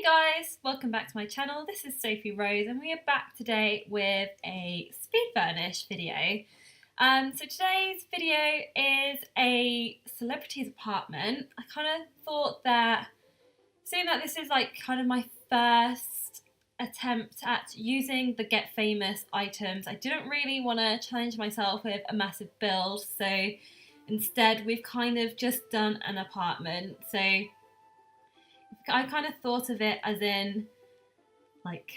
Hey guys, welcome back to my channel. This is Sophie Rose and we are back today with a speed furnish video. So today's video is a celebrity's apartment. I kind of thought that, seeing that this is like kind of my first attempt at using the Get Famous items, I didn't really want to challenge myself with a massive build, so instead we've kind of just done an apartment. So I kind of thought of it as in, like,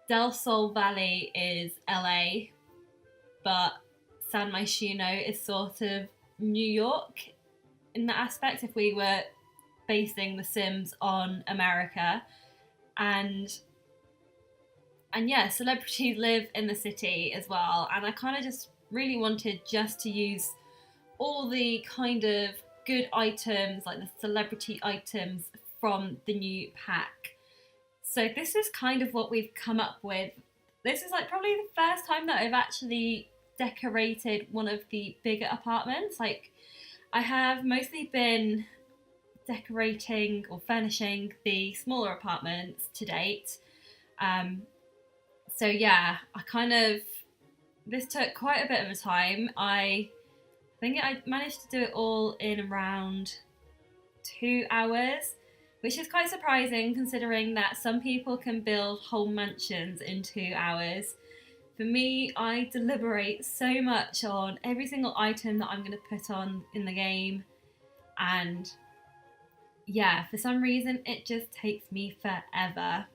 Del Sol Valley is LA, but San Myshuno is sort of New York in that aspect, if we were basing The Sims on America. And yeah, celebrities live in the city as well, and I kind of just really wanted just to use all the kind of good items, like the celebrity items from the new pack. So this is kind of what we've come up with. This is like probably the first time that I've actually decorated one of the bigger apartments. Like, I have mostly been decorating or furnishing the smaller apartments to date. So yeah, this took quite a bit of a time. I think I managed to do it all in around 2 hours, which is quite surprising considering that some people can build whole mansions in 2 hours. For me, I deliberate so much on every single item that I'm going to put on in the game, and yeah, for some reason it just takes me forever.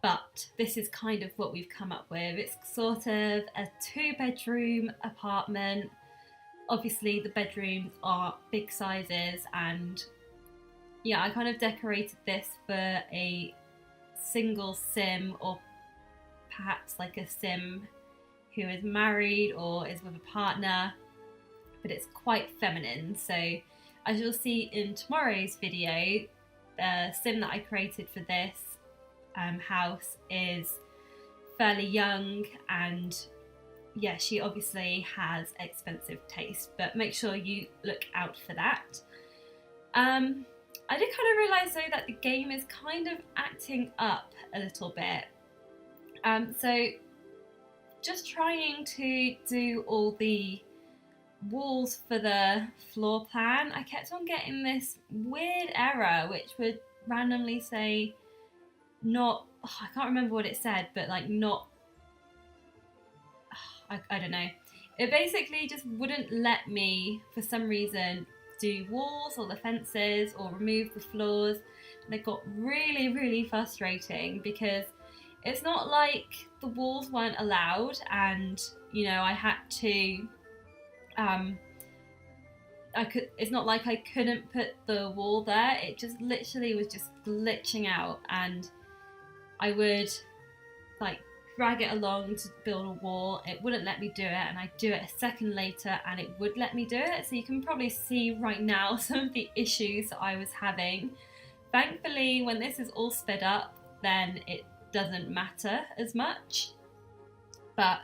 But this is kind of what we've come up with. It's sort of a 2-bedroom apartment. Obviously the bedrooms are big sizes, and yeah, I kind of decorated this for a single sim, or perhaps like a sim who is married or is with a partner, but it's quite feminine. So as you'll see in tomorrow's video, the sim that I created for this house is fairly young, and yeah, she obviously has expensive taste, but make sure you look out for that. I did kind of realise though that the game is kind of acting up a little bit. So just trying to do all the walls for the floor plan, I kept on getting this weird error which would randomly say not, I can't remember what it said, but like not, I don't know. It basically just wouldn't let me, for some reason, do walls or the fences or remove the floors. And it got really frustrating because it's not like the walls weren't allowed and, you know, I had to, it's not like I couldn't put the wall there. It just literally was just glitching out, and I would like drag it along to build a wall, it wouldn't let me do it, and I'd do it a second later and it would let me do it. So you can probably see right now some of the issues that I was having. Thankfully, when this is all sped up, then it doesn't matter as much, but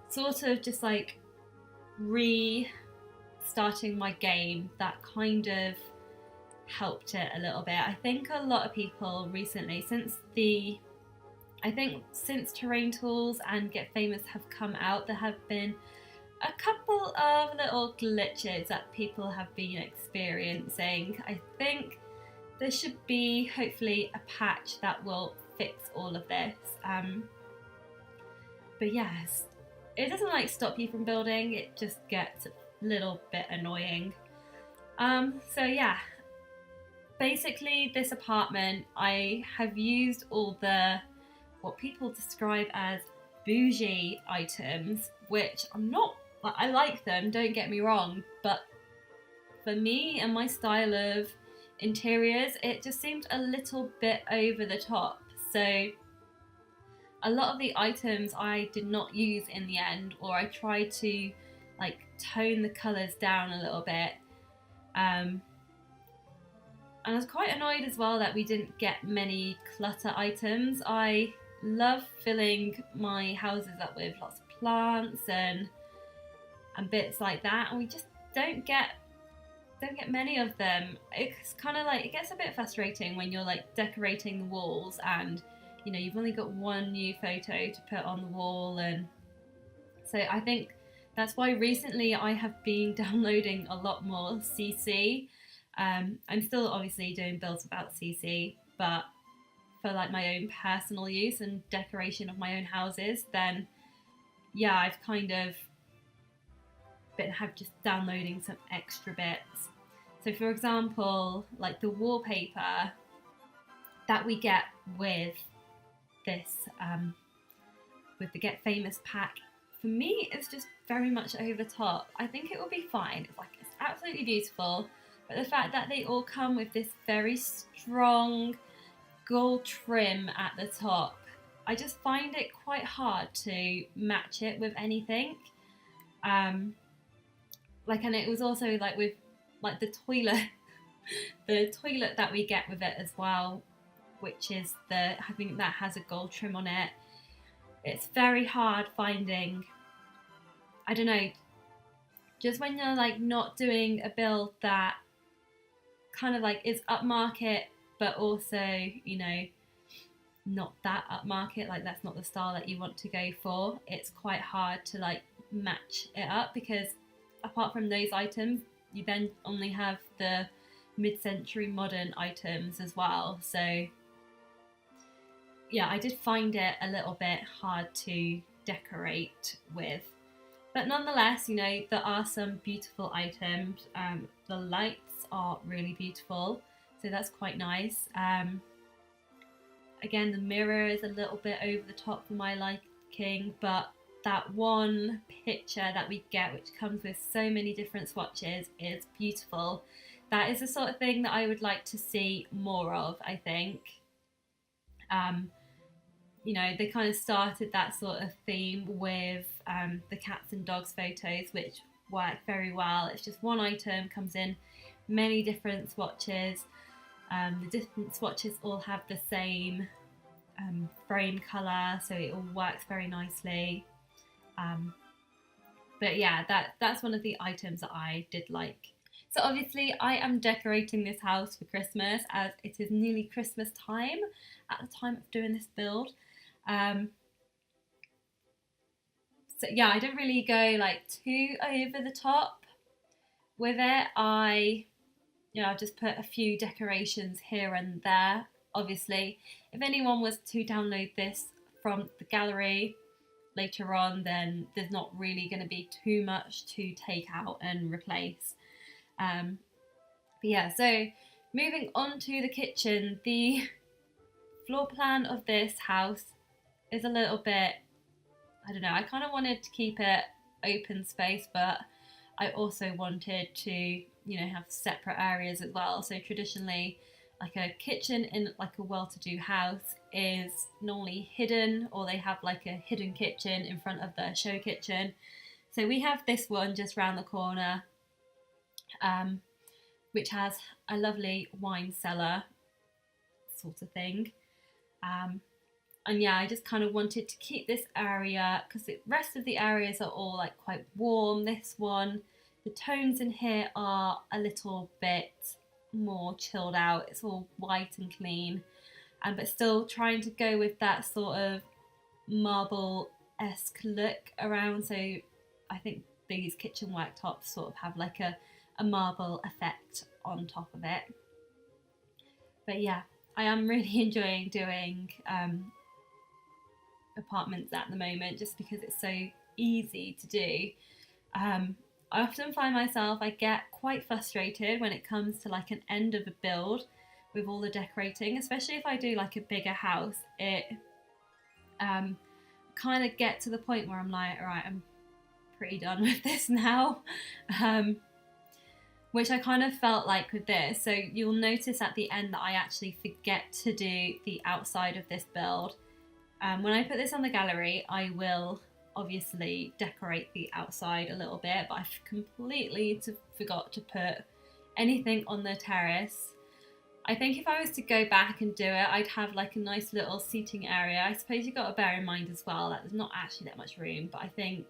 sort of just like restarting my game, that kind of helped it a little bit. I think a lot of people recently, since Terrain Tools and Get Famous have come out, there have been a couple of little glitches that people have been experiencing. I think there should be hopefully a patch that will fix all of this. But yes, it doesn't like stop you from building, it just gets a little bit annoying. So yeah, basically this apartment, I have used all the what people describe as bougie items, which I like them, don't get me wrong, but for me and my style of interiors, it just seemed a little bit over the top. So a lot of the items I did not use in the end, or I tried to like tone the colours down a little bit. And I was quite annoyed as well that we didn't get many clutter items. I love filling my houses up with lots of plants and bits like that, and we just don't get don't get many of them. It's kind of like, it gets a bit frustrating when you're like decorating the walls and you know you've only got one new photo to put on the wall. And so I think that's why recently I have been downloading a lot more CC. I'm still obviously doing builds without CC, but for like my own personal use and decoration of my own houses, then yeah, I've kind of been just downloading some extra bits. So for example, like the wallpaper that we get with this, with the Get Famous pack, for me it's just very much over the top. I think it will be fine. It's absolutely beautiful, but the fact that they all come with this very strong gold trim at the top, I just find it quite hard to match it with anything. And it was also like with like the toilet, the toilet that we get with it as well, which is I think that has a gold trim on it. It's very hard finding, I don't know, just when you're like not doing a build that kind of like is upmarket, but also, you know, not that upmarket, like that's not the style that you want to go for. It's quite hard to like match it up, because apart from those items, you then only have the mid-century modern items as well. So yeah, I did find it a little bit hard to decorate with. But nonetheless, you know, there are some beautiful items. The lights are really beautiful, so that's quite nice. Again, the mirror is a little bit over the top for my liking, but that one picture that we get, which comes with so many different swatches, is beautiful. That is the sort of thing that I would like to see more of, I think. You know, they kind of started that sort of theme with the cats and dogs photos, which work very well. It's just one item, comes in many different swatches. The different swatches all have the same frame colour, so it all works very nicely. But yeah, that's one of the items that I did like. So obviously I am decorating this house for Christmas, as it is nearly Christmas time at the time of doing this build. So yeah, I don't really go like too over the top with it. I've just put a few decorations here and there. Obviously, if anyone was to download this from the gallery later on, then there's not really going to be too much to take out and replace. But yeah, so moving on to the kitchen, the floor plan of this house is a little bit, I don't know, I kind of wanted to keep it open space, but I also wanted to, you know, have separate areas as well. So traditionally, like a kitchen in like a well-to-do house is normally hidden, or they have like a hidden kitchen in front of the show kitchen. So we have this one just round the corner, which has a lovely wine cellar sort of thing. And yeah, I just kind of wanted to keep this area, because the rest of the areas are all like quite warm. This one, the tones in here are a little bit more chilled out. It's all white and clean, but still trying to go with that sort of marble-esque look around. So I think these kitchen worktops sort of have like a marble effect on top of it. But yeah, I am really enjoying doing apartments at the moment, just because it's so easy to do. I often find myself, I get quite frustrated when it comes to like an end of a build with all the decorating, especially if I do like a bigger house. It kind of get to the point where I'm like, all right, I'm pretty done with this now. Which I kind of felt like with this. So you'll notice at the end that I actually forget to do the outside of this build. When I put this on the gallery, I will obviously decorate the outside a little bit, but I completely forgot to put anything on the terrace. I think if I was to go back and do it, I'd have like a nice little seating area. I suppose you've got to bear in mind as well that there's not actually that much room, but I think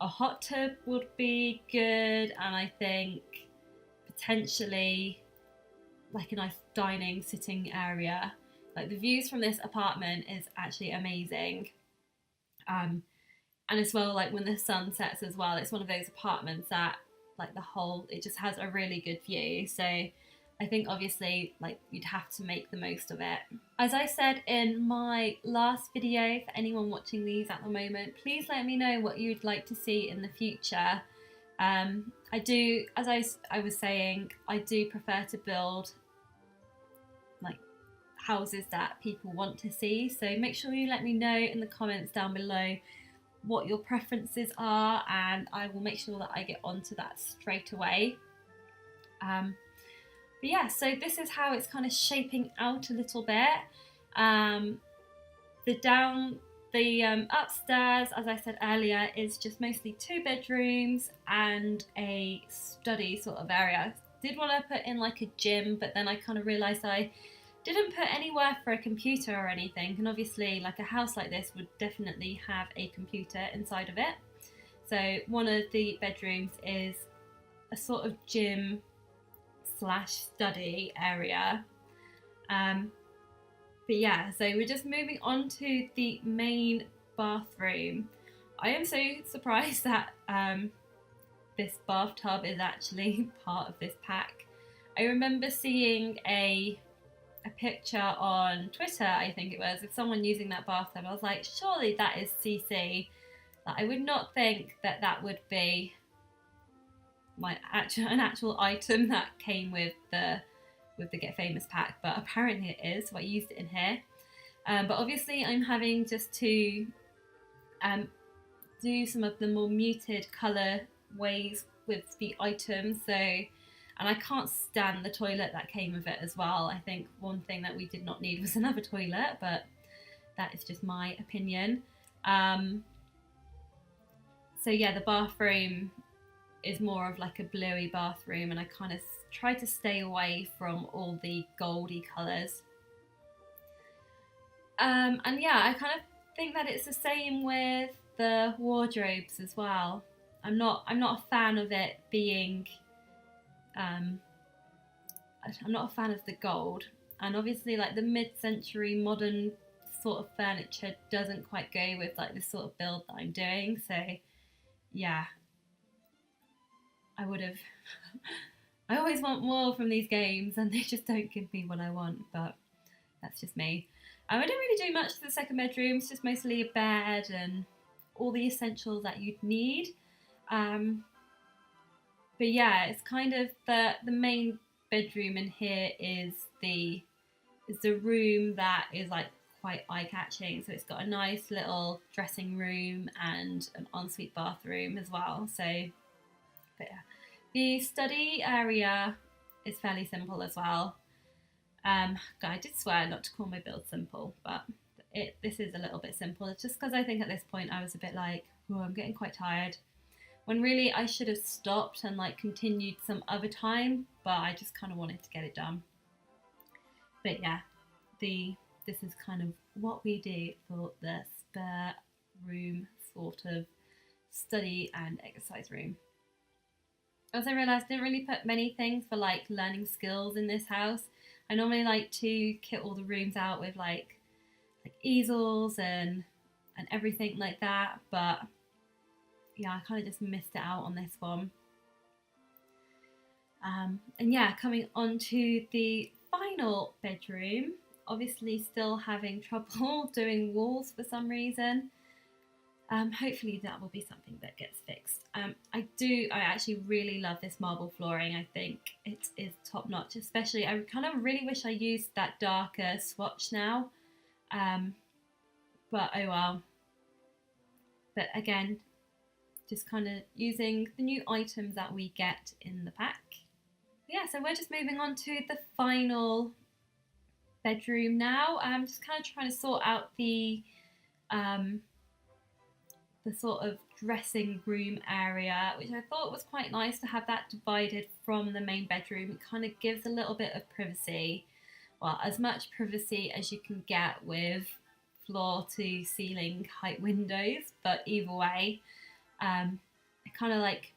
a hot tub would be good, and I think potentially like a nice dining sitting area. Like the views from this apartment is actually amazing. And as well, like when the sun sets as well, it's one of those apartments that like it just has a really good view. So I think obviously like you'd have to make the most of it. As I said in my last video, for anyone watching these at the moment, please let me know what you'd like to see in the future. I do, as I was saying, I do prefer to build like houses that people want to see. So make sure you let me know in the comments down below what your preferences are, and I will make sure that I get onto that straight away. But yeah, so this is how it's kind of shaping out a little bit. The upstairs, as I said earlier, is just mostly 2 bedrooms and a study sort of area. Did want to put in like a gym, but then I kind of realised I didn't put anywhere for a computer or anything, and obviously like a house like this would definitely have a computer inside of it. So one of the bedrooms is a sort of gym / study area. But yeah, so we're just moving on to the main bathroom. I am so surprised that this bathtub is actually part of this pack. I remember seeing a picture on Twitter, I think it was, of someone using that bathtub. I was like, surely that is CC. Like, I would not think that that would be an actual item that came with the Get Famous pack, but apparently it is, so I used it in here. But obviously I'm having just to do some of the more muted colour ways with the items. So, and I can't stand the toilet that came with it as well. I think one thing that we did not need was another toilet, but that is just my opinion. So yeah, the bathroom is more of like a bluey bathroom, and I kind of try to stay away from all the goldy colours. And yeah, I kind of think that it's the same with the wardrobes as well. I'm not a fan of it being I'm not a fan of the gold, and obviously like the mid-century modern sort of furniture doesn't quite go with like this sort of build that I'm doing. So yeah, I would have I always want more from these games and they just don't give me what I want, but that's just me. I don't really do much to the second bedroom. It's just mostly a bed and all the essentials that you'd need. But yeah, it's kind of the main bedroom in here is the room that is like quite eye-catching. So it's got a nice little dressing room and an ensuite bathroom as well. So, but yeah. The study area is fairly simple as well. I did swear not to call my build simple, but this is a little bit simple. It's just because I think at this point I was a bit like, oh, I'm getting quite tired. When really I should have stopped and like continued some other time, but I just kind of wanted to get it done. But yeah, this is kind of what we do for the spare room sort of study and exercise room. Also realised I didn't really put many things for like learning skills in this house. I normally like to kit all the rooms out with like easels and everything like that, but yeah, I kind of just missed it out on this one. And yeah, coming on to the final bedroom, obviously still having trouble doing walls for some reason. Hopefully that will be something that gets fixed. I actually really love this marble flooring. I think it is top notch, especially I kind of really wish I used that darker swatch now. But oh well. But again, just kind of using the new items that we get in the pack. Yeah, so we're just moving on to the final bedroom now. I'm just kind of trying to sort out the sort of dressing room area, which I thought was quite nice to have that divided from the main bedroom. It kind of gives a little bit of privacy, well, as much privacy as you can get with floor to ceiling height windows, but either way, it kind of like,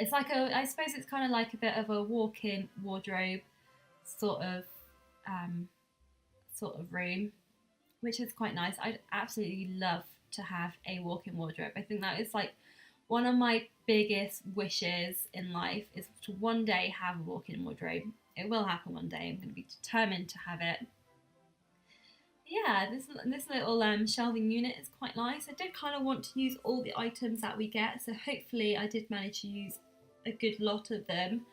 it's like I suppose it's kind of like a bit of a walk-in wardrobe sort of um, sort of room, which is quite nice. I'd absolutely love to have a walk-in wardrobe. I think that is like one of my biggest wishes in life is to one day have a walk-in wardrobe. It will happen one day. I'm going to be determined to have it. Yeah, this little shelving unit is quite nice. I did kind of want to use all the items that we get, so hopefully I did manage to use a good lot of them.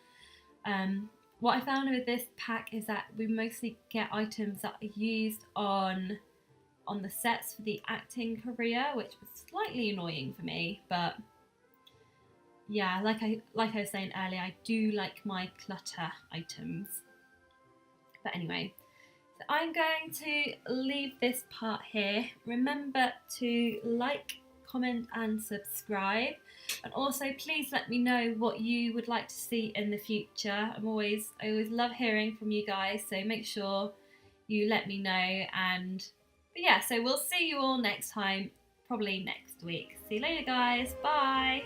What I found with this pack is that we mostly get items that are used on the sets for the acting career, which was slightly annoying for me, but yeah, like I was saying earlier, I do like my clutter items. But anyway, so I'm going to leave this part here. Remember to like, comment and subscribe, and also please let me know what you would like to see in the future. I always love hearing from you guys, so make sure you let me know. But yeah, so we'll see you all next time, probably next week. See you later, guys. Bye.